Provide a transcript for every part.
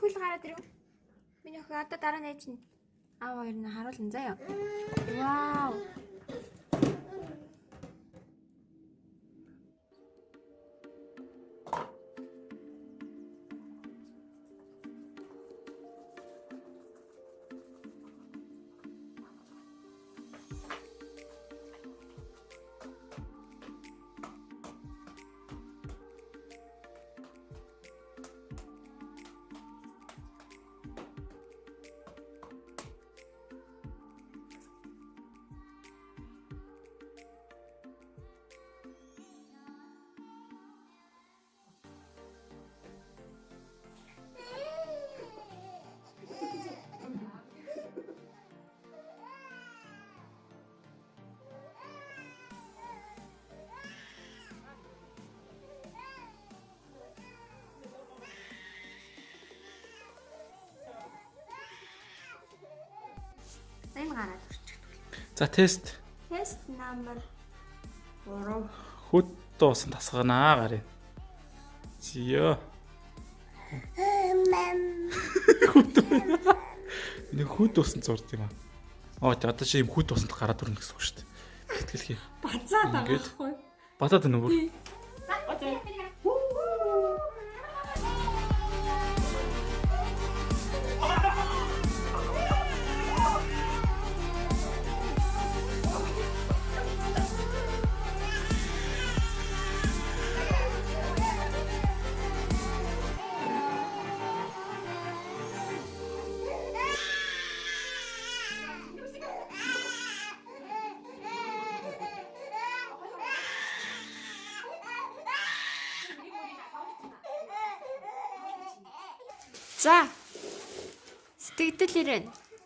хөл гараад ирв. Миний охин одоо дараа нь ээж нь аав хоёр нь харуулна заяа. Вау. Энэ гараад ирчихв. За тест. Тест номер 3. Хөт дуусан тасганаа гарыг. Зиё. Нэг хөт дуусан зурд юм аа. Одоо чи юм хөт дуусанд гараад өрнө гэсэн үг шүү дээ. Сэтгэлхий. Бацаад байгаа байхгүй. Бацаад байна уу? За. Сэтгэл ирэн.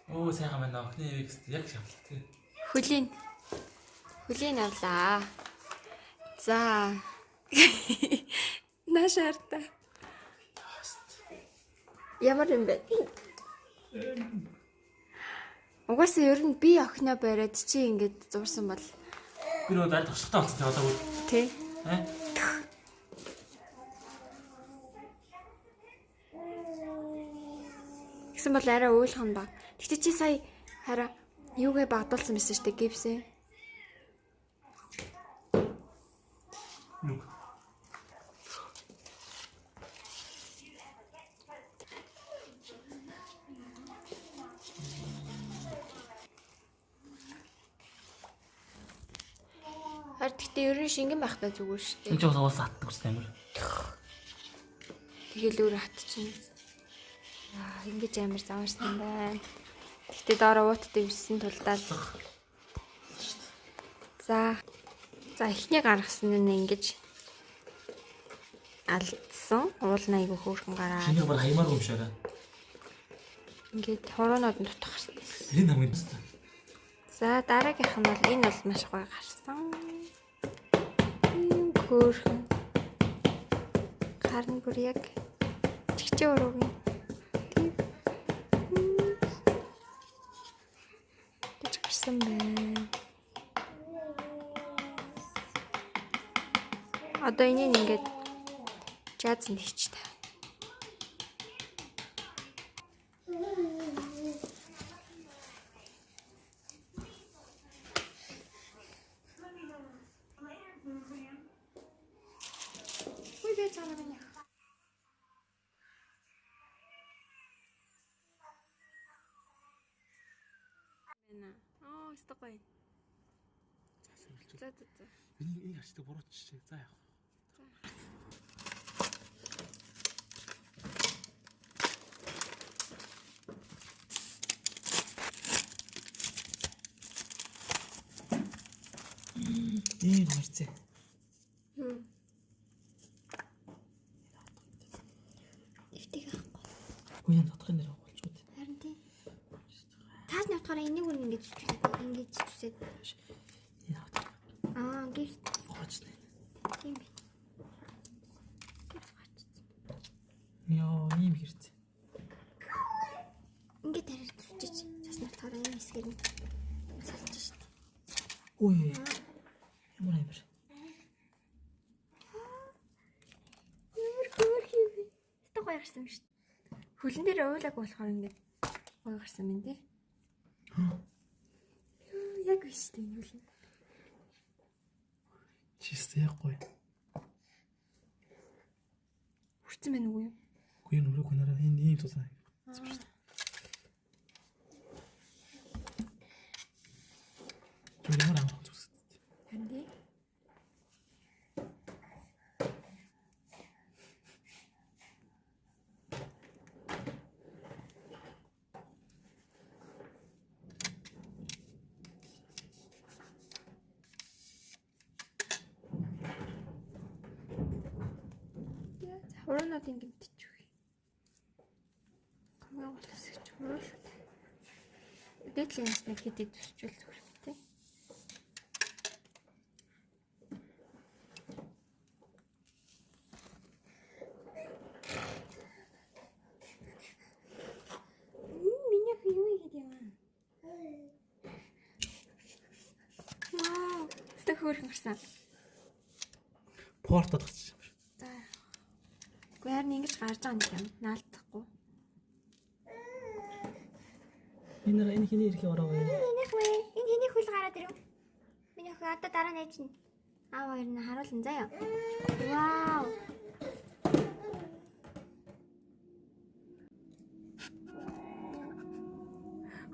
Оо сайхан байна. Охны эвэкс яг шавлалтай. Хөлийн авлаа. За. Нашаарта. Ямар юм бэ? Угаасаа ер нь би охиноо бариад чи ингэж зурсан бол Би нөө дараа туршлагатай болсон тийм одоо. тий. Гэсэн бол арай уйлхан баг. Тэгтээ чи сая хараа юугээ багдуулсан байсан шүү дээ гипсээ. Нүг. Харин тэгтээ ер нь шингэн байхдаа зүгээр шүү дээ. Энд ч уус атдаг ус амар. Тэгэл өөр хатчихна. Яа, ингэж амар замарсан байна. Тэгтээ доороо ууттай виссэн тулдаал. За эхний гаргасан нь ингэж алдсан. Уулна айгу хөөрхөн гараа. Шинийг бар хаймаар юм шаараа. Ингээд хороонод нь тутах шээ. Энэ хамгийн бэст. За дараагийнх нь бол энэ бол маш гоё гарсан. Ийм хөөрхөн. Гар нь бүр яг чигчээ уруугийн. Гэж гарсан байна. Одоо энийг ингээд жаазанд хийч та. Стогой. За. Энийг хачдаг буруу жишээ. За яах. Ийм харцээ. Ивтиг авахгүй. Үеийн татхын нэр болчиход. Харин тий. Таас нь утгаараа энийг үн ингэж зүсээд. Гипс. Гоочтой. Тийм би. Гипс гоочсон. Яа, ийм хэрцээ. Ингээд тарих зүсэж. Таас нь утгаараа энэ хэсгээр нь салж шít. Үй. Ямар амар. Ямар хөөрхий. Стог гарсан шít. Хөлн дээр уйлаг болохоор ингээд гоё гарсан юм тий. Яг биш тийм хөлн. Чистэй яахгүй. Хүрсэн байна уу юу? Үгүй энэ өрөөг нэрээ энэ ийм тусаа. Ямар аа зүс. Харин тий. Хуруунууд ингэ мэдчихвээ. Хамгийн гол хэсэг ч хуруу шүү дээ. Дээдлээс нэг хэд төсчүүл зүгээр тий. Миний юу игээд юм аа? Вау, стэ хөрх гарсан. Портод гарч. За. Гэхдээ харин ингэж гарч байгаа нэг юм наалдахгүй. Энэ хиний ирэх ороо. Энийх вэ? Энэ хэний хөл гараад ирв. Миний хөө одоо дараа нь ээжнэ. Аав хоёр нь харуулна заяа. Вау.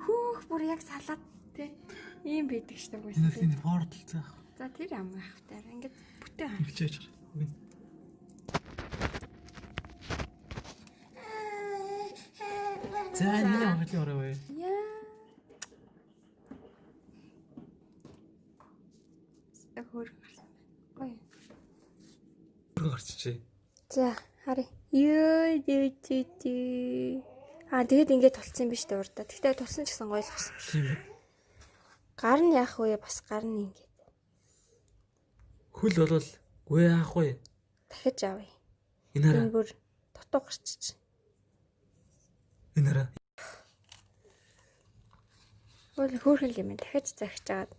Хүүх бүр яг салаад тий. Ийм байдаг шүү дээ. Энэ портал заах. За тэр юм байх таа. Ингээд бүтэн хаа. Хилчээж. Үгүй. За энэ хавлын ороо вэ? Яа. Хөр гарсан. Ой. Хөр гарчжээ. За харъя. Ёо дүү. Тэгээд ингээд толцсон юм биш үү урдаа. Тэгтээ тулсан ч гэсэн гоё л гарсан юм шиг. Тийм ээ. Гар нь яах вэ? Бас гар нь ингээд. Хөл болвол гүй яах вэ? Дахиж авъя. Энэ хараа. Энэ бүр дутуу гарчиж. Энэ хараа. Өөр хөөрхөн юм. Дахиж захиж аваад